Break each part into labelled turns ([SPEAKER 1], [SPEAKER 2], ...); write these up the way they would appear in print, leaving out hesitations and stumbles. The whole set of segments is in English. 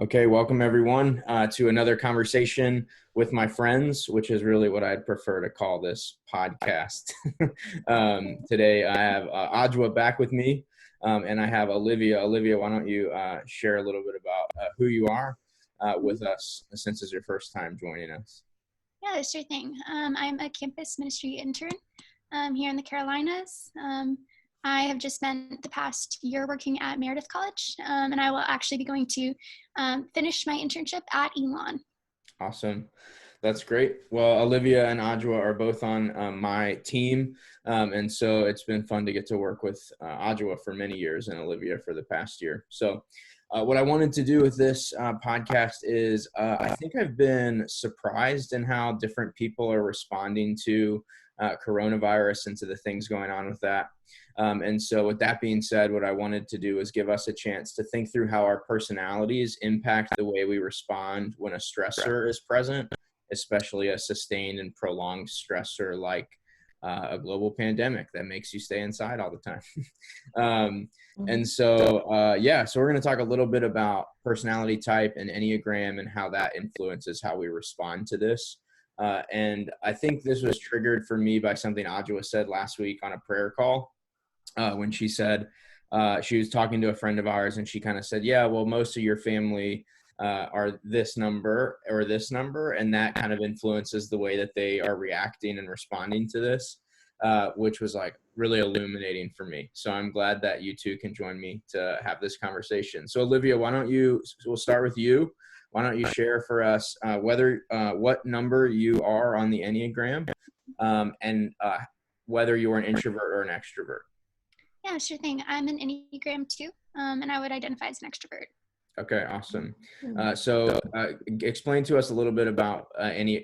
[SPEAKER 1] Okay, welcome everyone to another conversation with my friends, which is really what I'd prefer to call this podcast. Today I have Adwoa back with me, and I have Olivia. Olivia, why don't you share a little bit about who you are with us since it's your first time joining us?
[SPEAKER 2] Yeah, sure thing. I'm a campus ministry intern here in the Carolinas. I have just spent the past year working at Meredith College, and I will actually be going to finish my internship at Elon.
[SPEAKER 1] Awesome. That's great. Well, Olivia and Adwoa are both on my team. And so it's been fun to get to work with Adwoa for many years and Olivia for the past year. So what I wanted to do with this podcast is I think I've been surprised in how different people are responding to coronavirus and to the things going on with that. And so with that being said, what I wanted to do is give us a chance to think through how our personalities impact the way we respond when a stressor is present, especially a sustained and prolonged stressor like a global pandemic that makes you stay inside all the time. So we're going to talk a little bit about personality type and Enneagram and how that influences how we respond to this. And I think this was triggered for me by something Adwoa said last week on a prayer call when she said she was talking to a friend of ours and she kind of said, yeah, well, most of your family are this number or this number, and that kind of influences the way that they are reacting and responding to this, which was like really illuminating for me. So I'm glad that you two can join me to have this conversation. So Olivia, we'll start with you. Why don't you share for us what number you are on the Enneagram and whether you're an introvert or an extrovert?
[SPEAKER 2] Yeah, sure thing. I'm an Enneagram 2, and I would identify as an extrovert.
[SPEAKER 1] Okay, awesome. So explain to us a little bit about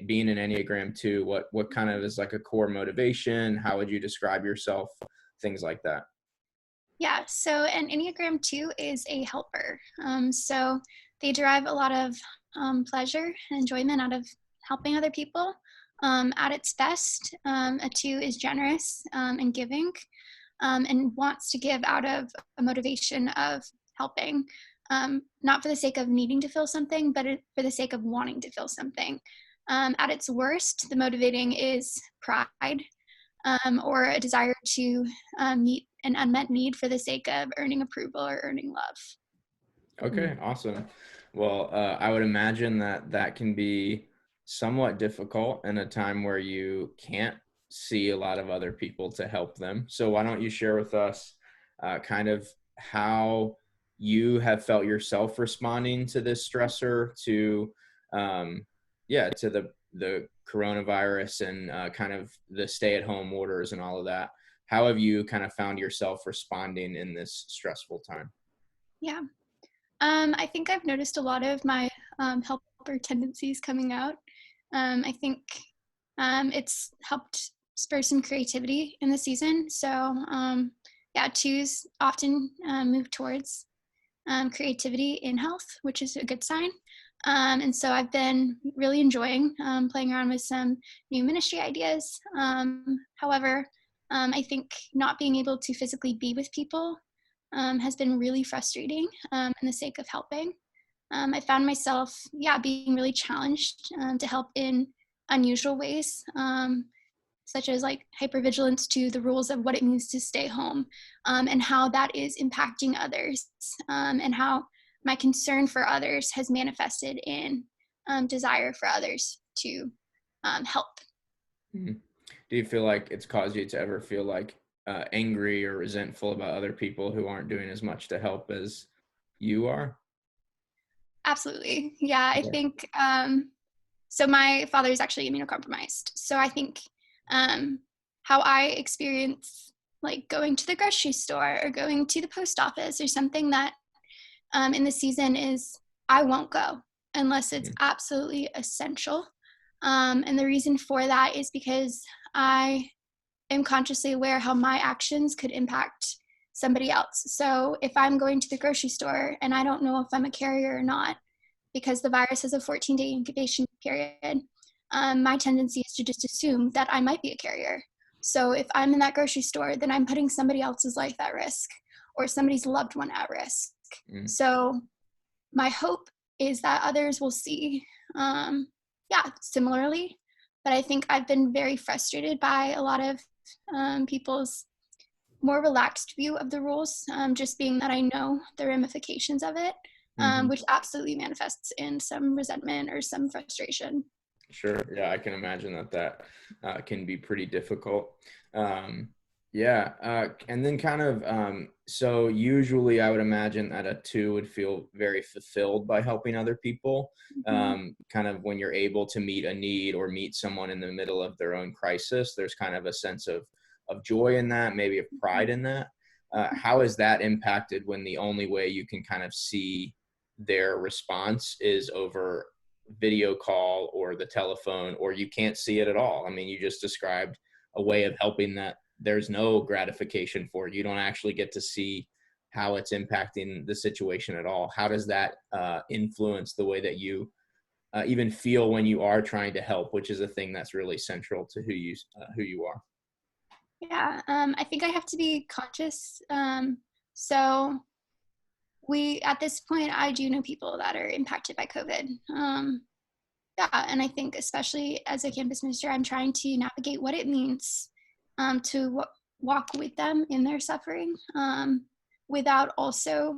[SPEAKER 1] being an Enneagram 2. What kind of is like a core motivation? How would you describe yourself? Things like that.
[SPEAKER 2] Yeah, so an Enneagram 2 is a helper. So they derive a lot of pleasure and enjoyment out of helping other people. At its best, a 2 is generous and giving, and wants to give out of a motivation of helping, not for the sake of needing to feel something, but for the sake of wanting to feel something. At its worst, the motivating is pride, or a desire to meet an unmet need for the sake of earning approval or earning love.
[SPEAKER 1] Okay, awesome. Well, I would imagine that can be somewhat difficult in a time where you can't see a lot of other people to help them. So why don't you share with us kind of how you have felt yourself responding to this stressor, to the coronavirus and kind of the stay-at-home orders and all of that. How have you kind of found yourself responding in this stressful time?
[SPEAKER 2] Yeah. I think I've noticed a lot of my helper tendencies coming out. I think it's helped spur some creativity in the season. So yeah, 2s often move towards creativity in health, which is a good sign. And so I've been really enjoying playing around with some new ministry ideas. However, I think not being able to physically be with people has been really frustrating in the sake of helping. I found myself, being really challenged to help in unusual ways, such as like hypervigilance to the rules of what it means to stay home, and how that is impacting others, and how my concern for others has manifested in desire for others to help.
[SPEAKER 1] Mhm. Do you feel like it's caused you to ever feel like angry or resentful about other people who aren't doing as much to help as you are?
[SPEAKER 2] Absolutely. Yeah, I
[SPEAKER 1] Okay.
[SPEAKER 2] think so. My father is actually immunocompromised. So I think how I experience like going to the grocery store or going to the post office or something that in the season is I won't go unless it's
[SPEAKER 1] Mhm.
[SPEAKER 2] absolutely essential. And the reason for that is because I am consciously aware how my actions could impact somebody else. So if I'm going to the grocery store and I don't know if I'm a carrier or not, because the virus has a 14-day incubation period, my tendency is to just assume that I might be a carrier. So if I'm in that grocery store, then I'm putting somebody else's life at risk or somebody's loved one at risk.
[SPEAKER 1] Mm.
[SPEAKER 2] So my hope is that others will see, similarly. But I think I've been very frustrated by a lot of people's more relaxed view of the rules, just being that I know the ramifications of it,
[SPEAKER 1] Mm-hmm.
[SPEAKER 2] which absolutely manifests in some resentment or some frustration.
[SPEAKER 1] Sure. Yeah, I can imagine that can be pretty difficult. Um, yeah. And then kind of, so usually I would imagine that a two would feel very fulfilled by helping other people.
[SPEAKER 2] Mm-hmm.
[SPEAKER 1] Kind of when you're able to meet a need or meet someone in the middle of their own crisis, there's kind of a sense of joy in that, maybe of pride in that. How is that impacted when the only way you can kind of see their response is over video call or the telephone, or you can't see it at all? I mean, you just described a way of helping that there's no gratification for it. You don't actually get to see how it's impacting the situation at all. How does that influence the way that you even feel when you are trying to help, which is a thing that's really central to who you are?
[SPEAKER 2] Yeah, I think I have to be conscious. So at this point, I do know people that are impacted by COVID. And I think especially as a campus minister, I'm trying to navigate what it means to walk with them in their suffering, without also,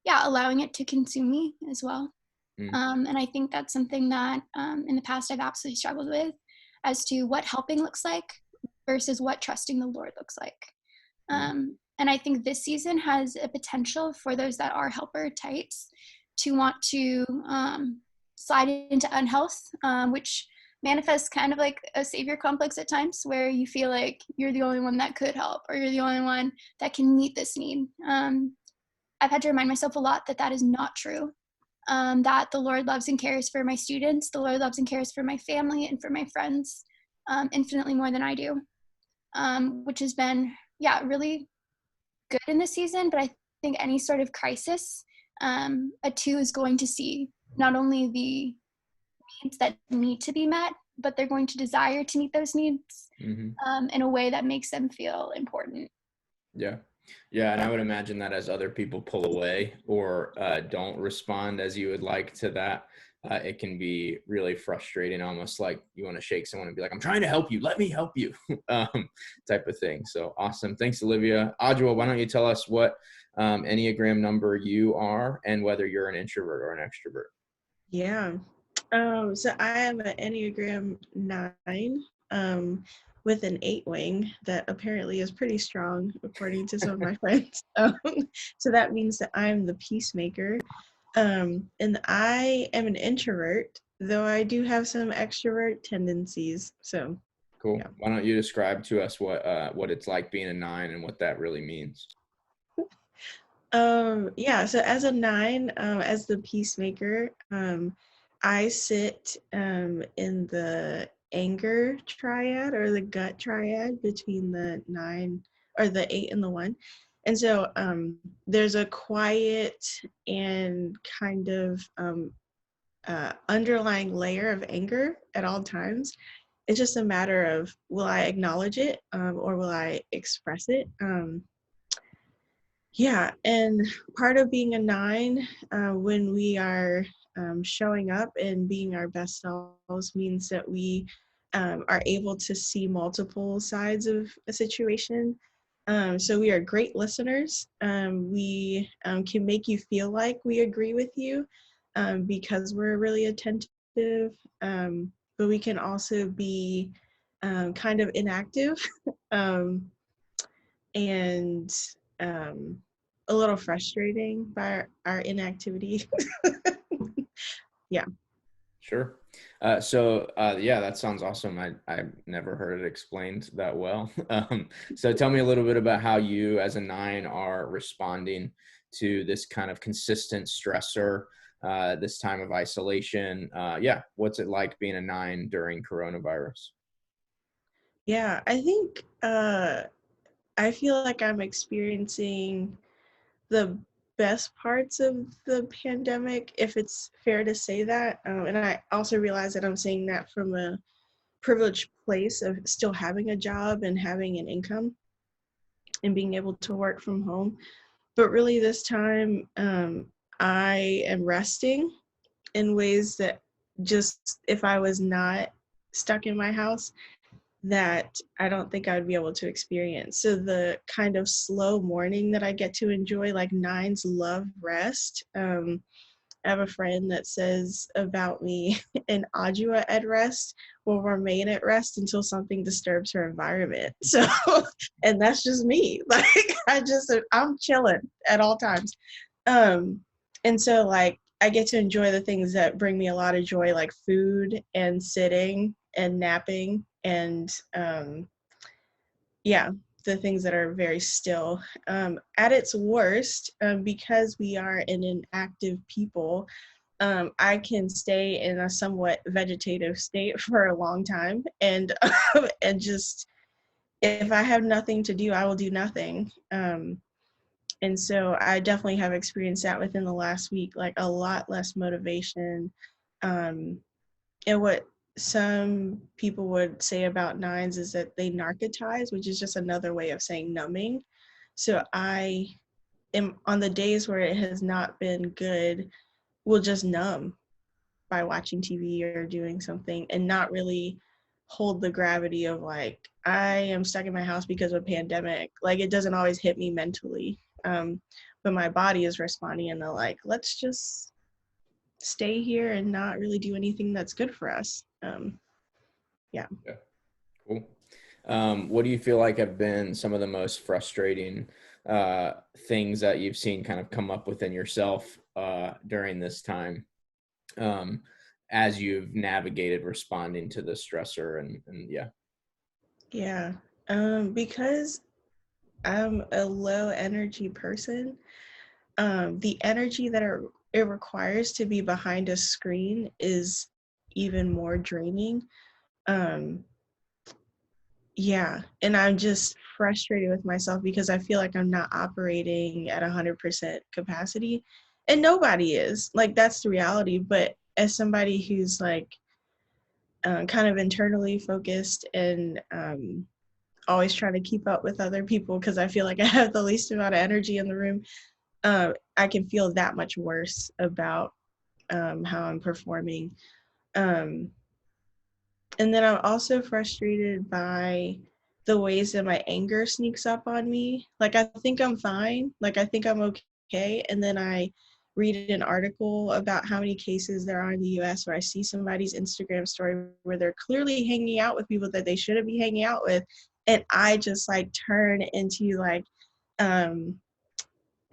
[SPEAKER 2] allowing it to consume me as well.
[SPEAKER 1] Mm,
[SPEAKER 2] And I think that's something that in the past I've absolutely struggled with, as to what helping looks like versus what trusting the Lord looks like.
[SPEAKER 1] mm,
[SPEAKER 2] And I think this season has a potential for those that are helper types to want to slide into unhealth, which manifests kind of like a savior complex at times, where you feel like you're the only one that could help, or you're the only one that can meet this need. I've had to remind myself a lot that that is not true. That the Lord loves and cares for my students, the Lord loves and cares for my family and for my friends, infinitely more than I do, which has been, really good in this season. But I think any sort of crisis, a two is going to see not only the needs that need to be met, but they're going to desire to meet those needs
[SPEAKER 1] mm-hmm.
[SPEAKER 2] in a way that makes them feel important.
[SPEAKER 1] Yeah. Yeah. And I would imagine that as other people pull away or don't respond as you would like to that, it can be really frustrating, almost like you want to shake someone and be like, I'm trying to help you. Let me help you, type of thing. So awesome. Thanks, Olivia. Adwoa, why don't you tell us what Enneagram number you are and whether you're an introvert or an extrovert?
[SPEAKER 3] Yeah. So I am an Enneagram 9, with an 8 wing that apparently is pretty strong, according to some of my friends. So that means that I'm the peacemaker. And I am an introvert, though I do have some extrovert tendencies. So,
[SPEAKER 1] Cool.
[SPEAKER 3] yeah.
[SPEAKER 1] Why don't you describe to us what it's like being a 9 and what that really means?
[SPEAKER 3] So as a 9, as the peacemaker, I sit in the anger triad or the gut triad between the 9 or the 8 and the 1. And so there's a quiet and kind of underlying layer of anger at all times. It's just a matter of, will I acknowledge it, or will I express it? Yeah, and part of being a 9, when we are showing up and being our best selves, means that we are able to see multiple sides of a situation. So we are great listeners. We can make you feel like we agree with you, because we're really attentive, but we can also be kind of inactive. um, and a little frustrating by our inactivity. Yeah.
[SPEAKER 1] Sure. Yeah, that sounds awesome. I've never heard it explained that well. So tell me a little bit about how you as a 9 are responding to this kind of consistent stressor, this time of isolation. Yeah. What's it like being a 9 during coronavirus?
[SPEAKER 3] Yeah, I think I feel like I'm experiencing the best parts of the pandemic, if it's fair to say that. And I also realize that I'm saying that from a privileged place of still having a job and having an income and being able to work from home. But really this time, I am resting in ways that just if I was not stuck in my house, that I don't think I would be able to experience. So the kind of slow morning that I get to enjoy, like nines love rest. I have a friend that says about me in Adwoa at rest will remain at rest until something disturbs her environment. So, and that's just me. Like I'm chilling at all times. Um, and so like I get to enjoy the things that bring me a lot of joy, like food and sitting and napping and yeah, the things that are very still. At its worst, because we are an active people, I can stay in a somewhat vegetative state for a long time, and and just if I have nothing to do, I will do nothing. And so I definitely have experienced that within the last week, like a lot less motivation. Um, and what some people would say about nines is that they narcotize, which is just another way of saying numbing. So I am on the days where it has not been good, will just numb by watching TV or doing something and not really hold the gravity of like, I am stuck in my house because of a pandemic. Like it doesn't always hit me mentally. But my body is responding and they're like, let's just stay here and not really do anything that's good for us. Yeah.
[SPEAKER 1] Yeah. Cool. What do you feel like have been some of the most frustrating things that you've seen kind of come up within yourself during this time as you've navigated responding to the stressor and yeah.
[SPEAKER 3] Yeah. Because I'm a low energy person, the energy that it requires to be behind a screen is even more draining. Um, yeah, and I'm just frustrated with myself because I feel like I'm not operating at 100% capacity, and nobody is. Like that's the reality. But as somebody who's like kind of internally focused and always trying to keep up with other people because I feel like I have the least amount of energy in the room, I can feel that much worse about how I'm performing. Um, and then I'm also frustrated by the ways that my anger sneaks up on me. Like I think I'm fine, like I think I'm okay, and then I read an article about how many cases there are in the US where I see somebody's Instagram story where they're clearly hanging out with people that they shouldn't be hanging out with, and I just like turn into like um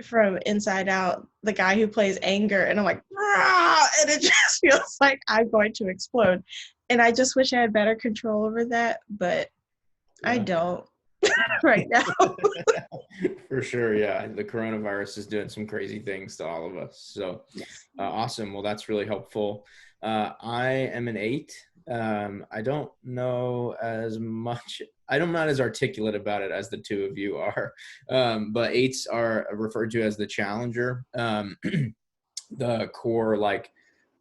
[SPEAKER 3] from Inside Out, the guy who plays anger, and I'm like, "Rah!" And it just feels like I'm going to explode. And I just wish I had better control over that, but I
[SPEAKER 1] Yeah.
[SPEAKER 3] don't right now.
[SPEAKER 1] For sure. Yeah. The coronavirus is doing some crazy things to all of us. So awesome. Well, that's really helpful. I am an 8. I don't know as much. I'm not as articulate about it as the two of you are. But 8s are referred to as the challenger. The core, like,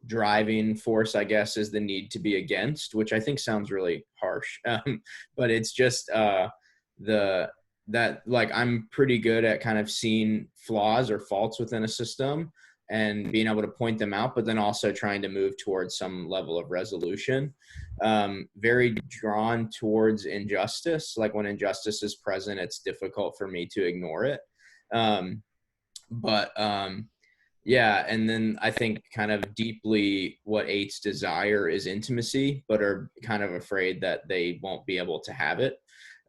[SPEAKER 1] driving force, I guess, is the need to be against, which I think sounds really harsh. But it's just that like I'm pretty good at kind of seeing flaws or faults within a system and being able to point them out, but then also trying to move towards some level of resolution. Very drawn towards injustice. Like when injustice is present, it's difficult for me to ignore it. But yeah, and then I think kind of deeply what 8s desire is intimacy, but are kind of afraid that they won't be able to have it.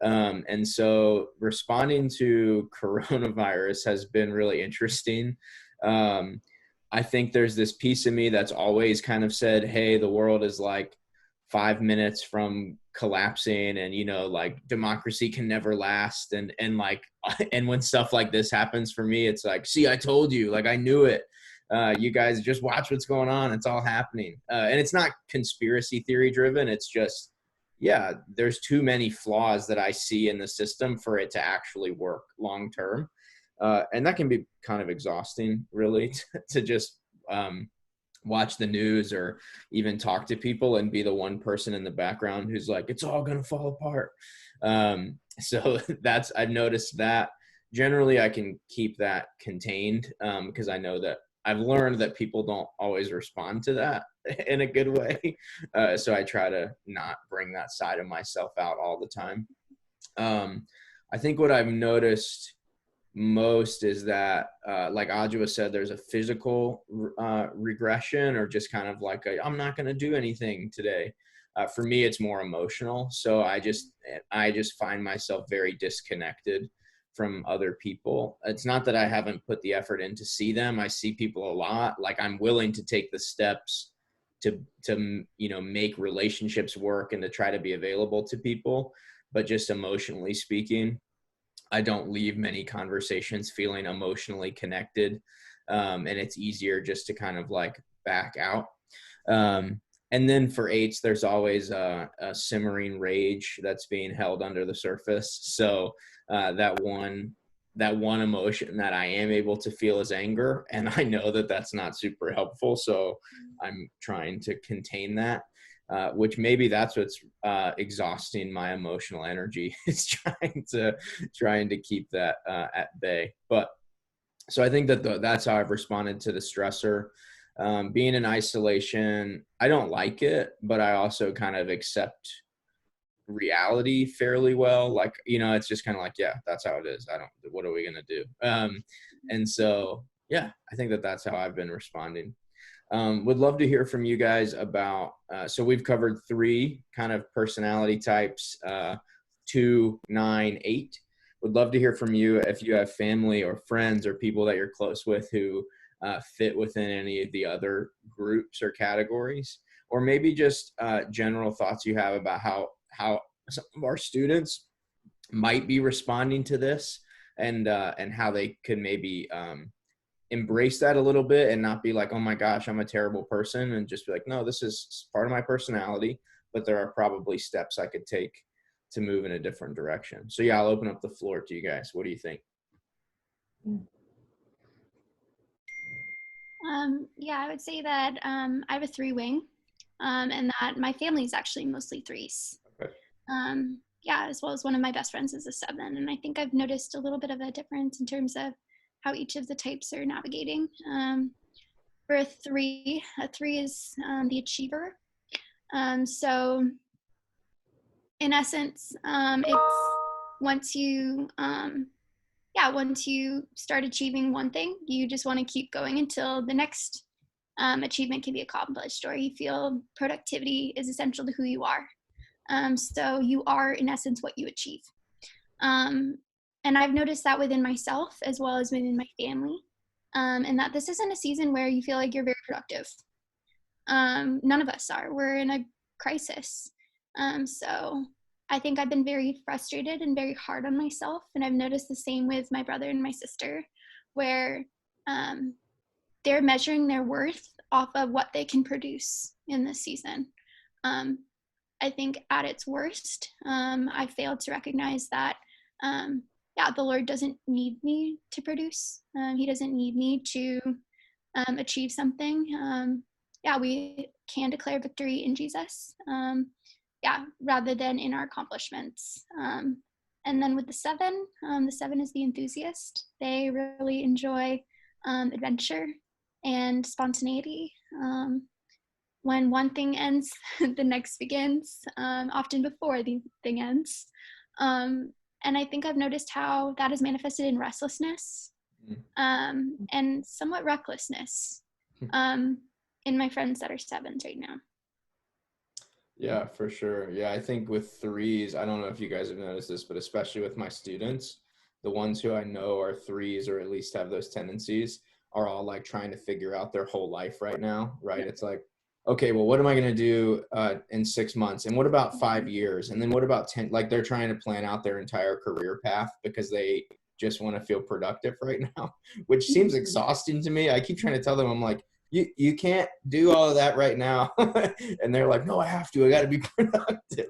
[SPEAKER 1] And so responding to coronavirus has been really interesting. I think there's this piece of me that's always kind of said, hey, the world is like 5 minutes from collapsing, and like democracy can never last, and like and when stuff like this happens for me, it's like, see, I told you, like I knew it. You guys just watch what's going on, it's all happening. And it's not conspiracy theory driven, it's just, yeah, there's too many flaws that I see in the system for it to actually work long term. And that can be kind of exhausting, really, to just watch the news or even talk to people and be the one person in the background who's like, it's all going to fall apart. So I've noticed that generally I can keep that contained because I know that I've learned that people don't always respond to that in a good way. So I try to not bring that side of myself out all the time. I think what I've noticed most is that, like Adwoa said, there's a physical regression, or just kind of like I'm not going to do anything today. For me, it's more emotional. So I just find myself very disconnected from other people. It's not that I haven't put the effort in to see them. I see people a lot. Like, I'm willing to take the steps to make relationships work and to try to be available to people. But just emotionally speaking, I don't leave many conversations feeling emotionally connected. And it's easier just to kind of like back out. And then for eights, there's always a simmering rage that's being held under the surface. So that one emotion that I am able to feel is anger. And I know that that's not super helpful. So I'm trying to contain that. Which maybe that's what's exhausting my emotional energy, is trying to keep that at bay. But so I think that that's how I've responded to the stressor. Being in isolation, I don't like it, but I also kind of accept reality fairly well. Like, it's just kind of like, yeah, that's how it is. What are we going to do? And so, yeah, I think that that's how I've been responding. Would love to hear from you guys about, so we've covered 3 kind of personality types, 2, 9, 8. Would love to hear from you if you have family or friends or people that you're close with who fit within any of the other groups or categories, or maybe just general thoughts you have about how some of our students might be responding to this, and how they could maybe embrace that a little bit and not be like, oh my gosh, I'm a terrible person, and just be like, no, this is part of my personality, but there are probably steps I could take to move in a different direction. So yeah, I'll open up the floor to you guys. What do you think?
[SPEAKER 2] Yeah, I would say that I have a 3 wing, and that my family is actually mostly 3s.
[SPEAKER 1] Okay.
[SPEAKER 2] Yeah, as well as one of my best friends is a 7, and I think I've noticed a little bit of a difference in terms of how each of the types are navigating. For a 3 is the achiever. So in essence, it's once you start achieving one thing, you just want to keep going until the next achievement can be accomplished, or you feel productivity is essential to who you are. So you are, in essence, what you achieve. And I've noticed that within myself as well as within my family, and that this isn't a season where you feel like you're very productive. None of us are. We're in a crisis. So I think I've been very frustrated and very hard on myself, and I've noticed the same with my brother and my sister, where they're measuring their worth off of what they can produce in this season. I think at its worst, I failed to recognize that, the Lord doesn't need me to produce. He doesn't need me to achieve something. We can declare victory in Jesus, rather than in our accomplishments. And then with the 7 is the enthusiast. They really enjoy adventure and spontaneity. When one thing ends, the next begins, often before the thing ends. And I think I've noticed how that is manifested in restlessness, and somewhat recklessness in my friends that are 7s right now.
[SPEAKER 1] Yeah, for sure. Yeah, I think with 3s, I don't know if you guys have noticed this, but especially with my students, the ones who I know are 3s or at least have those tendencies are all like trying to figure out their whole life right now, right? It's like, okay, well, what am I going to do in 6 months? And what about 5 years? And then what about 10? Like, they're trying to plan out their entire career path because they just want to feel productive right now, which seems exhausting to me. I keep trying to tell them, I'm like, you can't do all of that right now. And they're like, no, I have to. I got to be productive.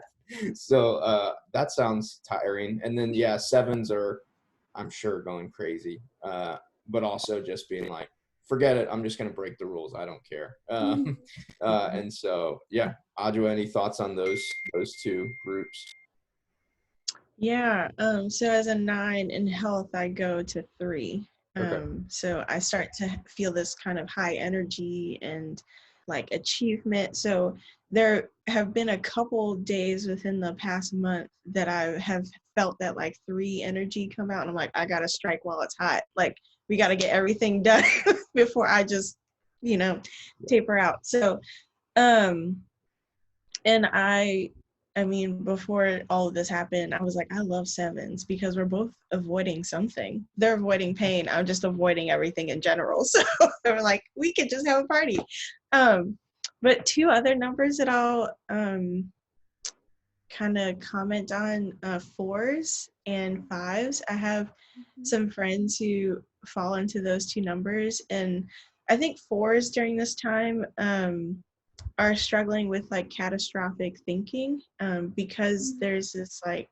[SPEAKER 1] So that sounds tiring. And then, yeah, 7s are, I'm sure, going crazy. But also just being like, forget it. I'm just going to break the rules. I don't care. And so, yeah, Adwoa, any thoughts on those 2 groups?
[SPEAKER 3] Yeah. So as a 9 in health, I go to 3.
[SPEAKER 1] Okay.
[SPEAKER 3] So I start to feel this kind of high energy and like achievement. So there have been a couple days within the past month that I have felt that like 3 energy come out, and I'm like, I gotta strike while it's hot. Like we gotta get everything done before I just, taper out. So, and I mean, before all of this happened, I was like, I love sevens because we're both avoiding something. They're avoiding pain. I'm just avoiding everything in general. So they were like, we could just have a party. But 2 other numbers that I'll kind of comment on, 4s and 5s. I have some friends who fall into those 2 numbers. And I think 4s during this time, are struggling with like catastrophic thinking, because there's this like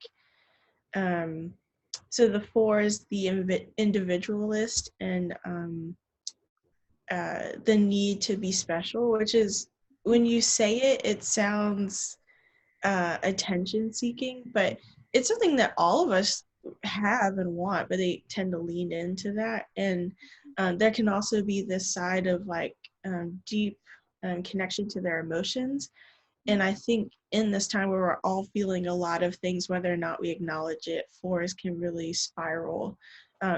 [SPEAKER 3] so the 4 is the individualist, and the need to be special, which is, when you say it, it sounds attention seeking, but it's something that all of us have and want, but they tend to lean into that. And there can also be this side of like deep connection to their emotions. And I think in this time where we're all feeling a lot of things, whether or not we acknowledge it, 4s can really spiral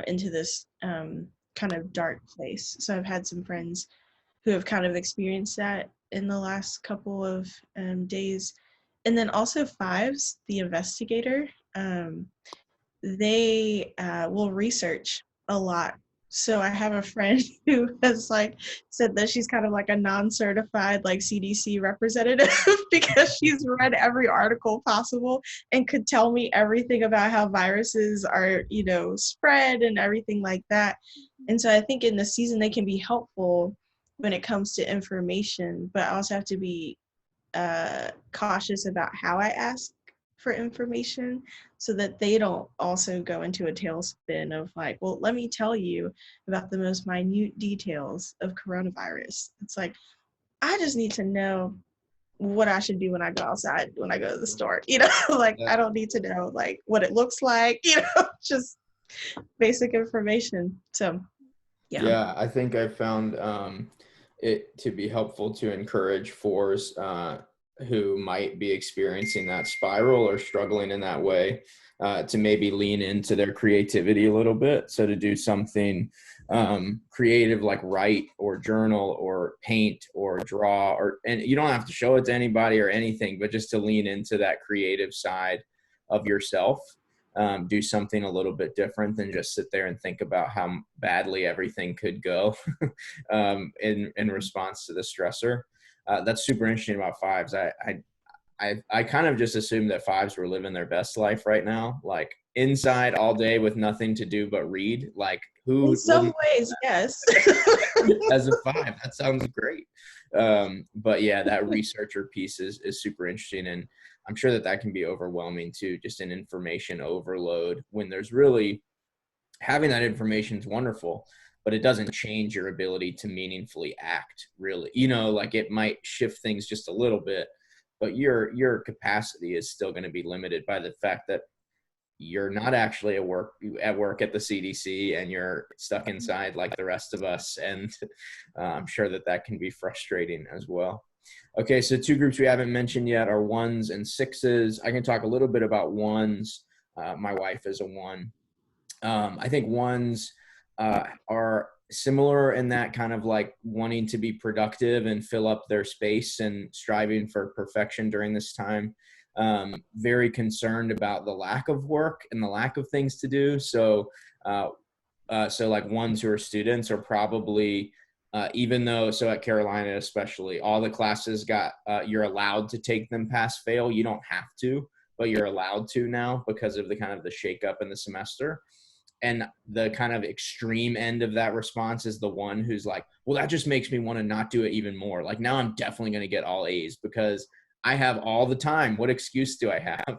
[SPEAKER 3] into this kind of dark place. So I've had some friends who have kind of experienced that in the last couple of days. And then also 5s, the investigator, they will research a lot. So I have a friend who has like said that she's kind of like a non-certified like CDC representative because she's read every article possible and could tell me everything about how viruses are, spread and everything like that. And so I think in the season they can be helpful when it comes to information, but I also have to be cautious about how I ask for information so that they don't also go into a tailspin of like, well, let me tell you about the most minute details of coronavirus. It's like, I just need to know what I should do when I go outside, when I go to the store, like
[SPEAKER 1] Yeah.
[SPEAKER 3] I don't need to know like what it looks like, just basic information. So
[SPEAKER 1] Yeah, I think I found it to be helpful to encourage 4s who might be experiencing that spiral or struggling in that way to maybe lean into their creativity a little bit. So to do something creative like write or journal or paint or draw, and you don't have to show it to anybody or anything, but just to lean into that creative side of yourself. Do something a little bit different than just sit there and think about how badly everything could go in response to the stressor. That's super interesting about 5s. I kind of just assumed that 5s were living their best life right now, like inside all day with nothing to do but read. Like who
[SPEAKER 3] in some
[SPEAKER 1] wouldn't
[SPEAKER 3] ways, yes.
[SPEAKER 1] as a 5? That sounds great. But yeah, that researcher piece is super interesting, and I'm sure that can be overwhelming too, just an information overload when there's really having that information is wonderful, but it doesn't change your ability to meaningfully act really. Like it might shift things just a little bit, but your capacity is still going to be limited by the fact that you're not actually at work at the CDC and you're stuck inside like the rest of us. And I'm sure that can be frustrating as well. Okay, so 2 groups we haven't mentioned yet are 1s and 6s. I can talk a little bit about 1s. My wife is a 1. I think 1s are similar in that kind of like wanting to be productive and fill up their space and striving for perfection during this time. Very concerned about the lack of work and the lack of things to do. So like 1s who are students are probably even though, so at Carolina especially, all the classes you're allowed to take them pass fail. You don't have to, but you're allowed to now because of the kind of the shakeup in the semester. And the kind of extreme end of that response is the one who's like, well, that just makes me want to not do it even more. Like now I'm definitely going to get all A's because I have all the time. What excuse do I have?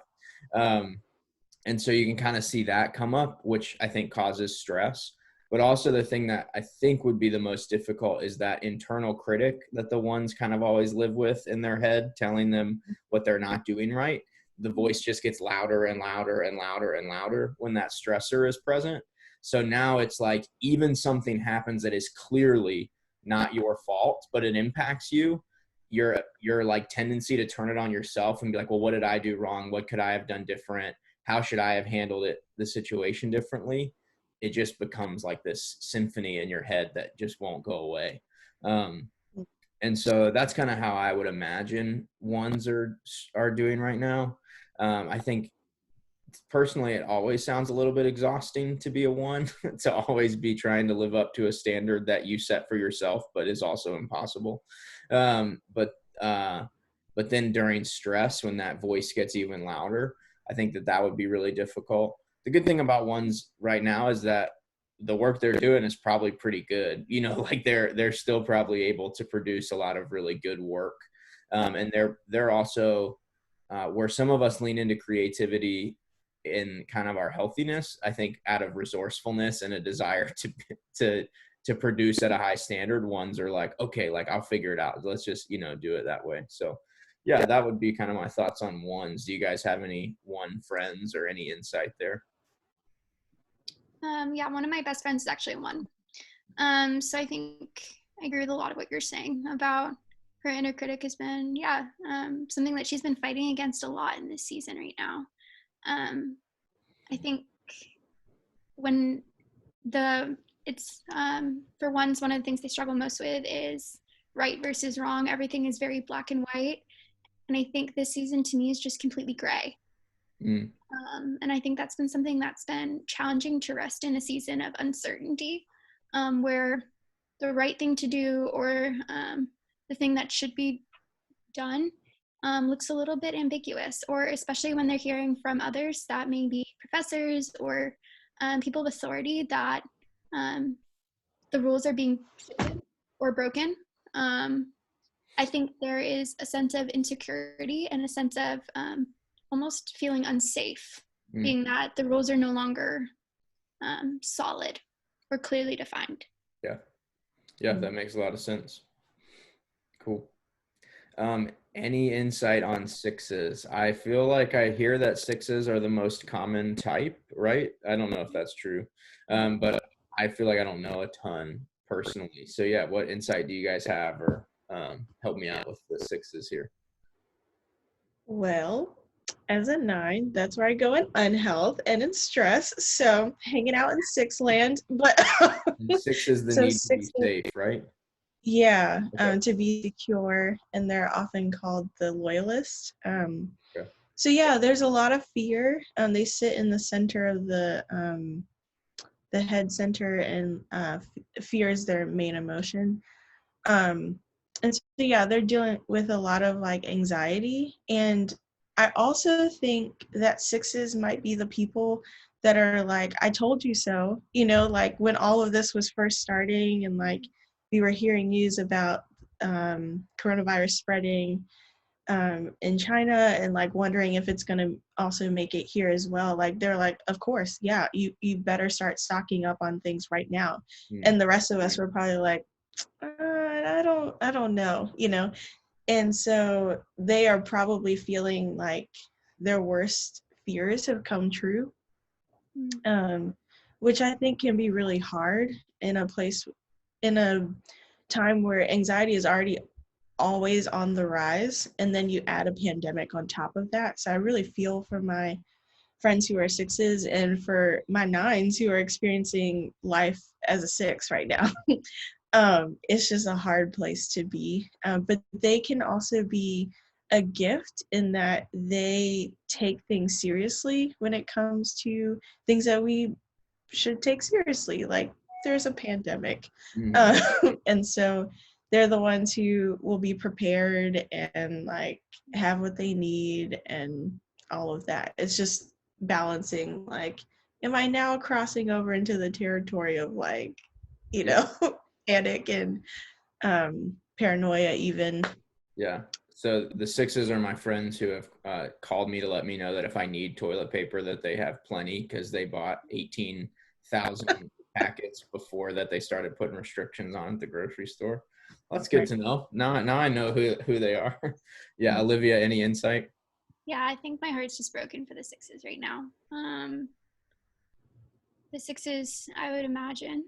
[SPEAKER 1] And so you can kind of see that come up, which I think causes stress. But also the thing that I think would be the most difficult is that internal critic that the 1s kind of always live with in their head, telling them what they're not doing right. The voice just gets louder and louder and louder and louder when that stressor is present. So now it's like, even something happens that is clearly not your fault, but it impacts you, your like tendency to turn it on yourself and be like, well, what did I do wrong? What could I have done different? How should I have handled the situation differently? It just becomes like this symphony in your head that just won't go away. And so that's kind of how I would imagine ones are doing right now. I think personally, it always sounds a little bit exhausting to be a one, to always be trying to live up to a standard that you set for yourself, but is also impossible. But then during stress, when that voice gets even louder, I think that would be really difficult. The good thing about ones right now is that the work they're doing is probably pretty good. Like they're still probably able to produce a lot of really good work. And they're also where some of us lean into creativity in kind of our healthiness, I think out of resourcefulness and a desire to produce at a high standard, ones are like, okay, like I'll figure it out. Let's just, do it that way. So yeah, that would be kind of my thoughts on ones. Do you guys have any one friends or any insight there?
[SPEAKER 2] Yeah, one of my best friends is actually one. So I think I agree with a lot of what you're saying about her inner critic has been, something that she's been fighting against a lot in this season right now. I think when for ones, one of the things they struggle most with is right versus wrong. Everything is very black and white. And I think this season to me is just completely gray. And I think that's been something that's been challenging to rest in a season of uncertainty, where the right thing to do or the thing that should be done looks a little bit ambiguous, or especially when they're hearing from others that may be professors or people of authority that the rules are being or broken. I think there is a sense of insecurity and a sense of almost feeling unsafe, being that the rules are no longer solid or clearly defined.
[SPEAKER 1] Yeah, that makes a lot of sense. Cool. Any insight on sixes? I feel like I hear that sixes are the most common type, right? I don't know if that's true, but I feel like I don't know a ton personally. So yeah, what insight do you guys have, or help me out with the sixes here?
[SPEAKER 3] Well, as a 9, that's where I go in unhealth and in stress. So hanging out in six land, but
[SPEAKER 1] Six is the
[SPEAKER 3] so
[SPEAKER 1] need to be safe, right?
[SPEAKER 3] Yeah,
[SPEAKER 1] Okay.
[SPEAKER 3] to be secure, and they're often called the loyalist.
[SPEAKER 1] Okay.
[SPEAKER 3] So yeah, there's a lot of fear. They sit in the center of the head center, and fear is their main emotion. And so yeah, they're dealing with a lot of like anxiety, and I also think that sixes might be the people that are like, I told you so, like when all of this was first starting, and like we were hearing news about coronavirus spreading in China, and like wondering if it's going to also make it here as well. Like they're like, of course, yeah, you better start stocking up on things right now. And the rest of us were probably like, I don't know, And so they are probably feeling like their worst fears have come true, which I think can be really hard in a time where anxiety is already always on the rise, and then you add a pandemic on top of that. So I really feel for my friends who are sixes and for my nines who are experiencing life as a six right now. It's just a hard place to be. But they can also be a gift in that they take things seriously when it comes to things that we should take seriously, like there's a pandemic. And so they're the ones who will be prepared and like have what they need and all of that. It's just balancing, like, am I now crossing over into the territory of like, panic and paranoia even.
[SPEAKER 1] Yeah. So the sixes are my friends who have called me to let me know that if I need toilet paper, that they have plenty, because they bought 18,000 packets before that they started putting restrictions on at the grocery store. Well, that's good to know. Now I know who they are. Yeah, Olivia, any insight?
[SPEAKER 2] Yeah, I think my heart's just broken for the sixes right now. The sixes, I would imagine,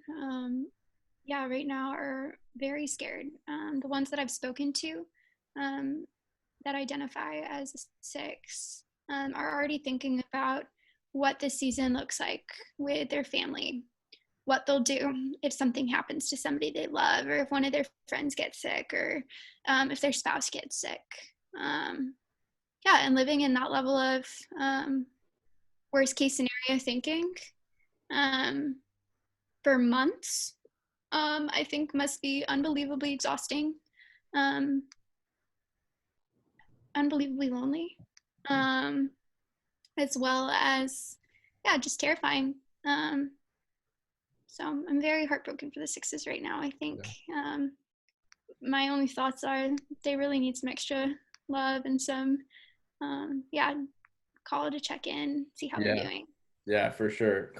[SPEAKER 2] right now are very scared. The ones that I've spoken to that identify as a six are already thinking about what this season looks like with their family, what they'll do if something happens to somebody they love, or if one of their friends gets sick, or if their spouse gets sick. And living in that level of worst case scenario thinking for months, I think must be unbelievably exhausting, unbelievably lonely, as well as, just terrifying. So I'm very heartbroken for the sixes right now. I think my only thoughts are they really need some extra love and some, call to check in, see how they're doing.
[SPEAKER 1] Yeah, for sure.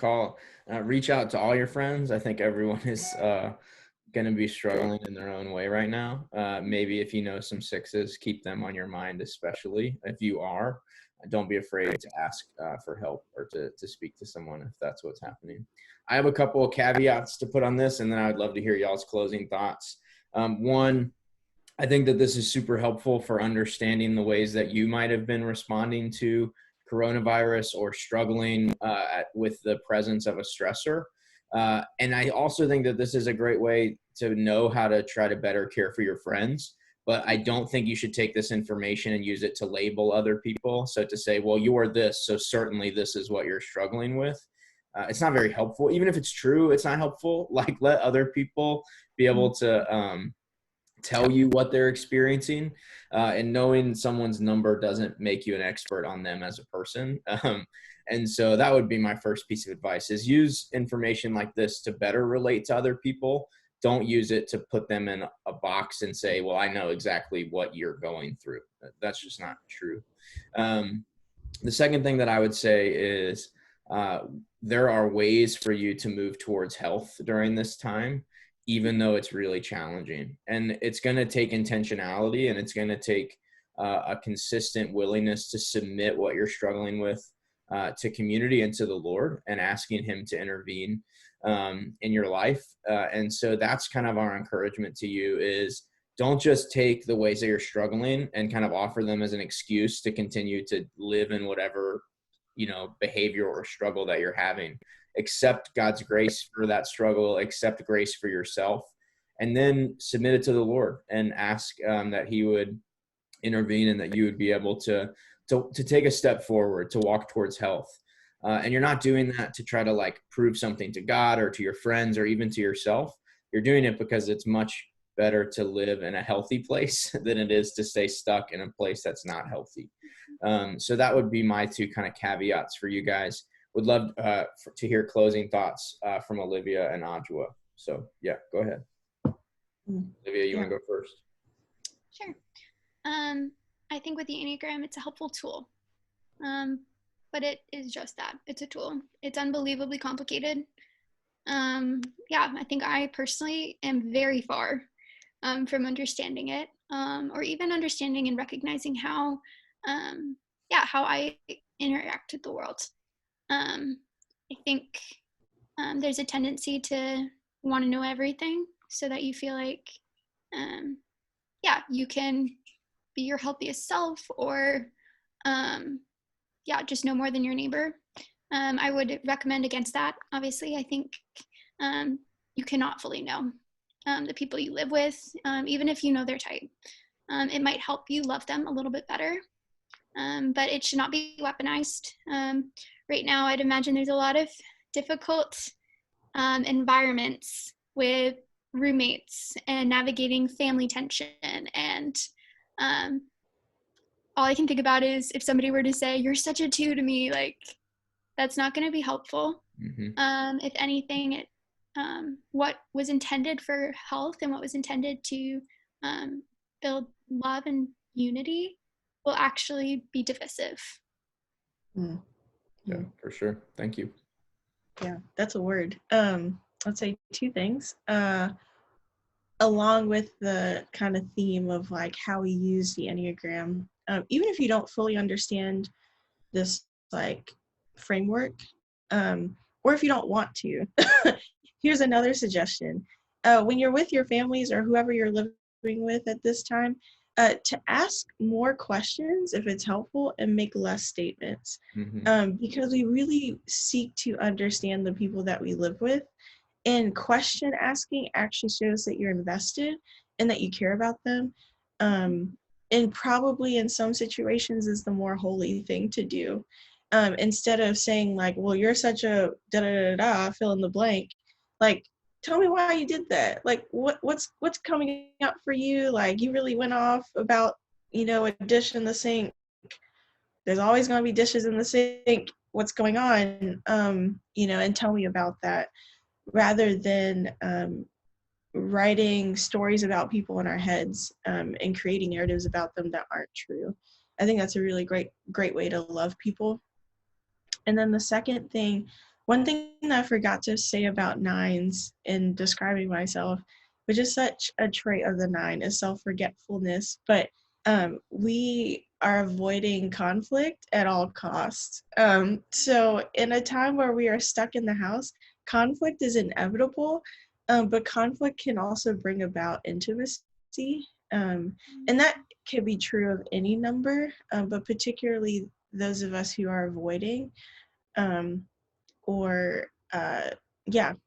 [SPEAKER 1] Reach out to all your friends. I think everyone is going to be struggling in their own way right now. Maybe if you know some sixes, keep them on your mind, especially if you are. Don't be afraid to ask for help or to speak to someone if that's what's happening. I have a couple of caveats to put on this, and then I would love to hear y'all's closing thoughts. One, I think that this is super helpful for understanding the ways that you might have been responding to coronavirus or struggling with the presence of a stressor. And I also think that this is a great way to know how to try to better care for your friends. But I don't think you should take this information and use it to label other people. So to say, well, you are this, so certainly this is what you're struggling with. It's not very helpful. Even if it's true, it's not helpful. Like, let other people be able to tell you what they're experiencing, and knowing someone's number doesn't make you an expert on them as a person. And so that would be my first piece of advice, is use information like this to better relate to other people. Don't use it to put them in a box and say, well, I know exactly what you're going through. That's just not true. The second thing that I would say is there are ways for you to move towards health during this time, even though it's really challenging. And it's going to take intentionality, and it's going to take a consistent willingness to submit what you're struggling with to community and to the Lord, and asking him to intervene in your life. And so that's kind of our encouragement to you, is don't just take the ways that you're struggling and kind of offer them as an excuse to continue to live in whatever, behavior or struggle that you're having. Accept God's grace for that struggle, accept grace for yourself, and then submit it to the Lord and ask that he would intervene, and that you would be able to take a step forward, to walk towards health. And you're not doing that to try to prove something to God or to your friends or even to yourself. You're doing it because it's much better to live in a healthy place than it is to stay stuck in a place that's not healthy. So that would be my two kind of caveats for you guys. Would love to hear closing thoughts from Olivia and Adwoa. So yeah, go ahead. Olivia, you want to go first?
[SPEAKER 2] Sure. I think with the Enneagram, it's a helpful tool. But it is just that. It's a tool. It's unbelievably complicated. I think I personally am very far from understanding it, or even understanding and recognizing how I interact with the world. I think there's a tendency to want to know everything, so that you feel like, you can be your healthiest self, or just know more than your neighbor. I would recommend against that. Obviously, I think you cannot fully know the people you live with, even if you know their type. It might help you love them a little bit better, but it should not be weaponized. Right now, I'd imagine there's a lot of difficult environments with roommates and navigating family tension, and all I can think about is if somebody were to say, "You're such a 2 to me," that's not going to be helpful.
[SPEAKER 1] Mm-hmm.
[SPEAKER 2] If anything, what was intended for health and what was intended to build love and unity will actually be divisive.
[SPEAKER 1] Yeah, for sure. Thank you.
[SPEAKER 3] Yeah, that's a word. I'd say two things. Along with the kind of theme of how we use the Enneagram, even if you don't fully understand this framework, or if you don't want to. Here's another suggestion. When you're with your families or whoever you're living with at this time, to ask more questions if it's helpful and make less statements. Because we really seek to understand the people that we live with. And question asking actually shows that you're invested and that you care about them. And probably in some situations is the more holy thing to do. Instead of saying like, well, you're such a da-da-da-da, fill in the blank. Like, tell me why you did that. Like, what's coming up for you? Like, you really went off about, a dish in the sink. There's always going to be dishes in the sink. What's going on? And tell me about that, rather than writing stories about people in our heads and creating narratives about them that aren't true. I think that's a really great way to love people. And then the second thing, one thing that I forgot to say about nines in describing myself, which is such a trait of the nine, is self-forgetfulness. But we are avoiding conflict at all costs. So in a time where we are stuck in the house, conflict is inevitable, but conflict can also bring about intimacy. And that can be true of any number, but particularly those of us who are avoiding or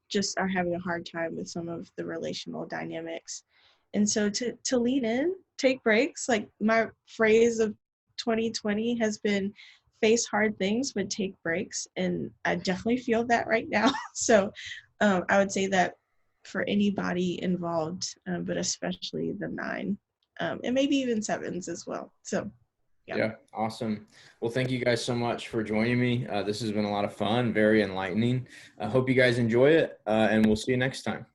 [SPEAKER 3] just are having a hard time with some of the relational dynamics. And so to lean in, take breaks. Like my phrase of 2020 has been face hard things, but take breaks. And I definitely feel that right now. So I would say that for anybody involved, but especially the nine, and maybe even sevens as well. So
[SPEAKER 1] yeah, awesome. Well, thank you guys so much for joining me. This has been a lot of fun, very enlightening. I hope you guys enjoy it, and we'll see you next time.